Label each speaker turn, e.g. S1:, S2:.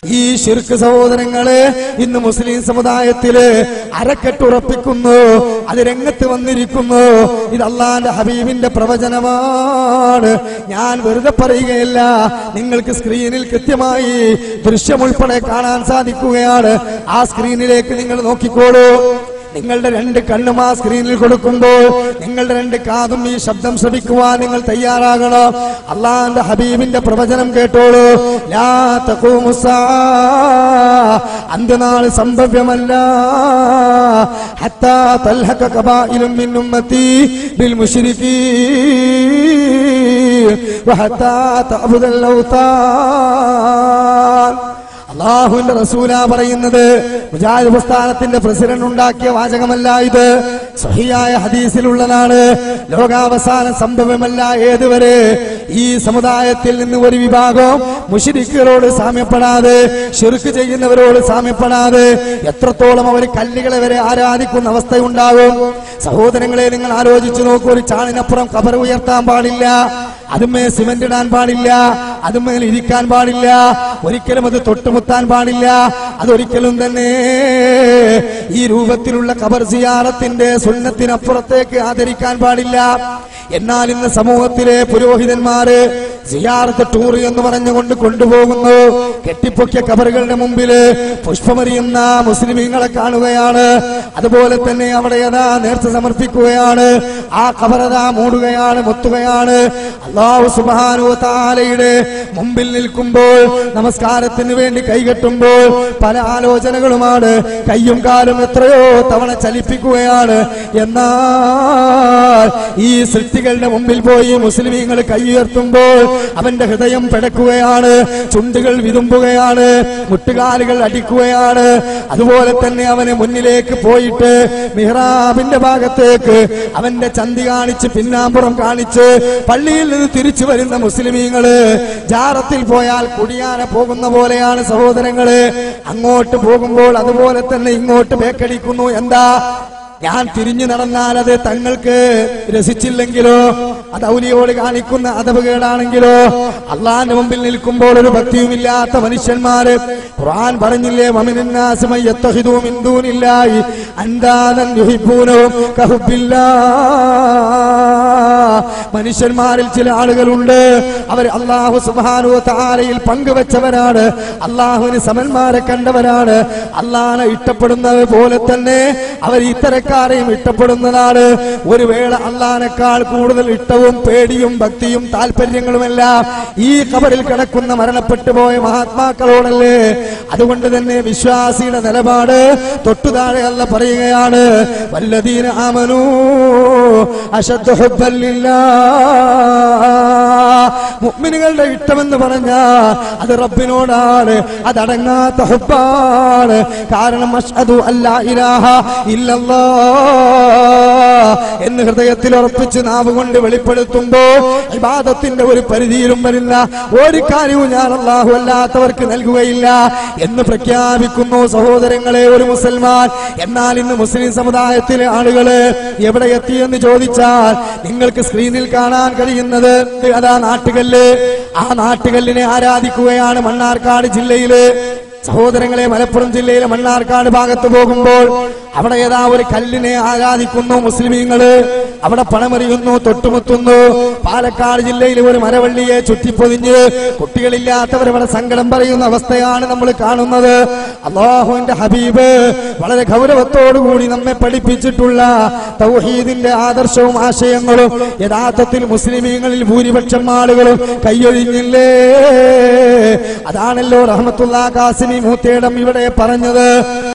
S1: ഈ ശിർക്ക് സഹോദരങ്ങളെ ഇന്ന് മുസ്ലിം സമുദായത്തില് അരക്കെട്ടുറപ്പിക്കുന്നു, അത് രംഗത്ത് വന്നിരിക്കുന്നു. ഇത് അള്ളാന്റെ ഹബീബിന്റെ പ്രവചനമാണ്. ഞാൻ വെറുതെ പറയുകയല്ല, നിങ്ങൾക്ക് സ്ക്രീനിൽ കൃത്യമായി ദൃശ്യമുൾപ്പെടെ കാണാൻ സാധിക്കുകയാണ്. ആ സ്ക്രീനിലേക്ക് നിങ്ങൾ നോക്കിക്കോളൂ. നിങ്ങളുടെ രണ്ട് കണ്ണും ആ സ്ക്രീനിൽ കൊടുക്കുമ്പോൾ നിങ്ങളുടെ രണ്ട് കാതും ഈ ശബ്ദം ശ്രവിക്കുവാൻ നിങ്ങൾ തയ്യാറാകണം. അള്ളാന്റെ ഹബീബിന്റെ പ്രവചനം കേട്ടോളൂ. ലാ തഖൂമുസ്സാ, അന്ത്യനാൾ സംഭവ്യമല്ല. ഹത്താ തൽഹഖ ഖബായിലും മിൻ ഉമ്മത്തി ബിൽ മുശ്രികീൻ വഹത്താ തഅബുദൽ ഔതാൻ. അല്ലാഹുവിന്റെ റസൂലാ പറയുന്നത്. മുജാഹിദ് പ്രസ്ഥാനത്തിന്റെ പ്രസിഡന്റ് ഉണ്ടാക്കിയ വാചകമല്ല ഇത്, സഹിയായ ഹദീസിലുള്ളതാണ്. ലോകാവസാനം സംഭവമല്ല. ഏതുവരെ? ഈ സമുദായത്തിൽ നിന്ന് ഒരു വിഭാഗം മുശ്രിക്കുകളോട് സാമ്യപ്പെടാതെ, ശിർക്ക് ചെയ്യുന്നവരോട് സാമ്യപ്പെടാതെ, എത്രത്തോളം അവർ കല്ലുകളെ വരെ ആരാധിക്കുന്ന അവസ്ഥയുണ്ടാകും. സഹോദരങ്ങളെ, നിങ്ങൾ ആലോചിച്ചു നോക്കൂ. ഒരു ചാണിനപ്പുറം ഖബർ ഉയർത്താൻ പാടില്ല, അതുമേ സിമന്റ് ഇടാൻ പാടില്ല, അതുമേൽ ഇരിക്കാൻ പാടില്ല, ഒരിക്കലും അത് തൊട്ടുമുത്താൻ പാടില്ല, അതൊരിക്കലും തന്നെ ഈ രൂപത്തിലുള്ള ഖബർ സിയാറത്തിന്റെ സുന്നത്തിനപ്പുറത്തേക്ക് ആദരിക്കാൻ പാടില്ല. എന്നാൽ ഇന്ന് സമൂഹത്തിലെ പുരോഹിതന്മാര് സിയാറത്ത് ടൂർ എന്ന് പറഞ്ഞുകൊണ്ട് കൊണ്ടുപോകുന്നു. കെട്ടിപ്പൊക്കിയ ഖബറുകളുടെ മുമ്പില് പുഷ്പമെറിയുന്ന മുസ്ലിമീങ്ങളെ കാണുകയാണ്. അതുപോലെ തന്നെ അവിടെ അതാ നേർച്ച സമർപ്പിക്കുകയാണ്. ആ ഖബറതാ മൂടുകയാണ്, മുത്തുകയാണ്. അല്ലാഹു സുബ്ഹാനഹു വ തആലയുടെ മുമ്പിൽ നിൽക്കുമ്പോൾ, നമസ്കാരത്തിന് വേണ്ടി കൈകെട്ടുമ്പോൾ പല ആലോചനകളുമാണ്. കയ്യും കാലും എത്രയോ തവണ ചലിപ്പിക്കുകയാണ്. എന്നാൽ ഈ സൃഷ്ടികളുടെ മുമ്പിൽ പോയി മുസ്ലിമീങ്ങൾ കൈ ഉയർത്തുമ്പോൾ അവന്റെ ഹൃദയം പിടക്കുകയാണ്, ചുണ്ടുകൾ വിതുമ്പുകയാണ്, മുട്ടുകാലുകൾ അടിക്കുകയാണ്. അതുപോലെ തന്നെ അവന് മുന്നിലേക്ക് പോയിട്ട് മിഹ്റാബിന്റെ ഭാഗത്തേക്ക് അവന്റെ ചന്തി കാണിച്ച് പിന്നാമ്പുറം കാണിച്ച് പള്ളിയിൽ നിന്ന് തിരിച്ചു വരുന്ന മുസ്ലിമീങ്ങള് ജാറത്തിൽ പോയാൽ കുടിയാന പോകുന്ന പോലെയാണ് സഹോദരങ്ങള്. അങ്ങോട്ട് പോകുമ്പോൾ അതുപോലെ തന്നെ ഇങ്ങോട്ട് ബേക്കടിക്കുന്നു. എന്താ? ഞാൻ തിരിഞ്ഞു നടന്നാൽ അത് തങ്ങൾക്ക് രസിച്ചില്ലെങ്കിലോ, അത് ഔലിയോട് കാണിക്കുന്ന അദബുകേടാണെങ്കിലോ, അള്ളാന്റെ മുമ്പിൽ നിൽക്കുമ്പോൾ ഒരു ഭക്തിയുമില്ലാത്ത മനുഷ്യന്മാര്. ഖുർആൻ പറഞ്ഞില്ലേ, വമിനന്നാസി മൻ യത്തഖിദു മിൻ ദൂനില്ലാഹി അൻദാദൻ യുഹിബ്ബൂനഹും കഹുബ്ബില്ലാഹ്. മനുഷ്യന്മാരിൽ ചില ആളുകളുണ്ട്, അവർ അല്ലാഹു സുബ്ഹാനഹു വ തആലയിൽ പങ്കുവെച്ചവരാണ്, അള്ളാഹുവിന് സമന്മാരെ കണ്ടവരാണ്. അള്ളാഹനെ ഇഷ്ടപ്പെടുന്നത് പോലെ തന്നെ അവർ ഇത്തരക്കാരെയും ഇഷ്ടപ്പെടുന്നതാണ്. ഒരു വേള അള്ളാഹിനേക്കാൾ കൂടുതൽ ഇഷ്ടവും പേടിയും ഭക്തിയും താല്പര്യങ്ങളുമെല്ലാം ഈ ഖബറിൽ കിടക്കുന്ന മരണപ്പെട്ടു പോയ മഹാത്മാക്കളോടല്ലേ. അതുകൊണ്ട് തന്നെ വിശ്വാസിയുടെ നിലപാട് തൊട്ടുതാഴെ അല്ലാഹ് പറയുകയാണ്, വല്ലദീന ആമനൂ അശദ്ദു ഹുബ്ബൻ ലില്ലാഹ്. മുഅ്മിനുകളുടെ ഇഷ്ടമെന്ന് പറഞ്ഞാൽ അത് റബ്ബിനോടാണ്, അതടങ്ങാത്ത ഹുബ്ബാണ്. കാരണം അശ്ഹദു അല്ലാ ഇലാഹ ഇല്ലല്ലാഹ് എന്ന് ഹൃദയത്തിൽ ഉറപ്പിച്ച് നാവ് കൊണ്ട് വെളിപ്പെടുത്തുമ്പോൾ ഇബാദത്തിന്റെ ഒരു പരിധിയിലും വരുന്ന ഒരു കാര്യവും ഞാൻ അല്ലാഹു അല്ലാത്തവർക്ക് നൽകുകയില്ല എന്ന് പ്രഖ്യാപിക്കുന്നു. സഹോദരങ്ങളെ, ഒരു മുസൽമാൻ. എന്നാൽ ഇന്ന് മുസ്ലിം സമുദായത്തിലെ ആളുകള് എവിടെ എത്തിയെന്ന് ചോദിച്ചാൽ നിങ്ങൾക്ക് സ്ക്രീനിൽ കാണാൻ കഴിയുന്നത് അതാ നാട്ടുകല്ല്. ആ നാട്ടുകല്ലിനെ ആരാധിക്കുകയാണ് മണ്ണാർക്കാട് ജില്ലയില്. സഹോദരങ്ങളെ, മലപ്പുറം ജില്ലയിലെ മണ്ണാർക്കാട് ഭാഗത്ത് പോകുമ്പോൾ അവിടെ ഏതാ ഒരു കല്ലിനെ ആരാധിക്കുന്നു മുസ്ലിമീങ്ങള്. അവിടെ പണമെറിയുന്നു, തൊട്ടുമുത്തുന്നു. പാലക്കാട് ജില്ലയിൽ ഒരു മരവള്ളിയെ ചുറ്റിപ്പൊതിഞ്ഞ് കുട്ടികളില്ലാത്തവർ ഇവിടെ സങ്കടം പറയുന്ന അവസ്ഥയാണ് നമ്മൾ കാണുന്നത്. അല്ലാഹുവിന്റെ ഹബീബ് വളരെ ഗൗരവത്തോടുകൂടി നമ്മെ പഠിപ്പിച്ചിട്ടുള്ള തൗഹീദിന്റെ ആദർശവും ആശയങ്ങളും യഥാർത്ഥത്തിൽ മുസ്ലിമീങ്ങളിൽ ഭൂരിപക്ഷം ആളുകളും കൈയൊഴിഞ്ഞില്ലേ. അതാണല്ലോ റഹ്മത്തുള്ളാഹി ഖാസിമി മൂത്തേടം ഇവിടെ പറഞ്ഞത്.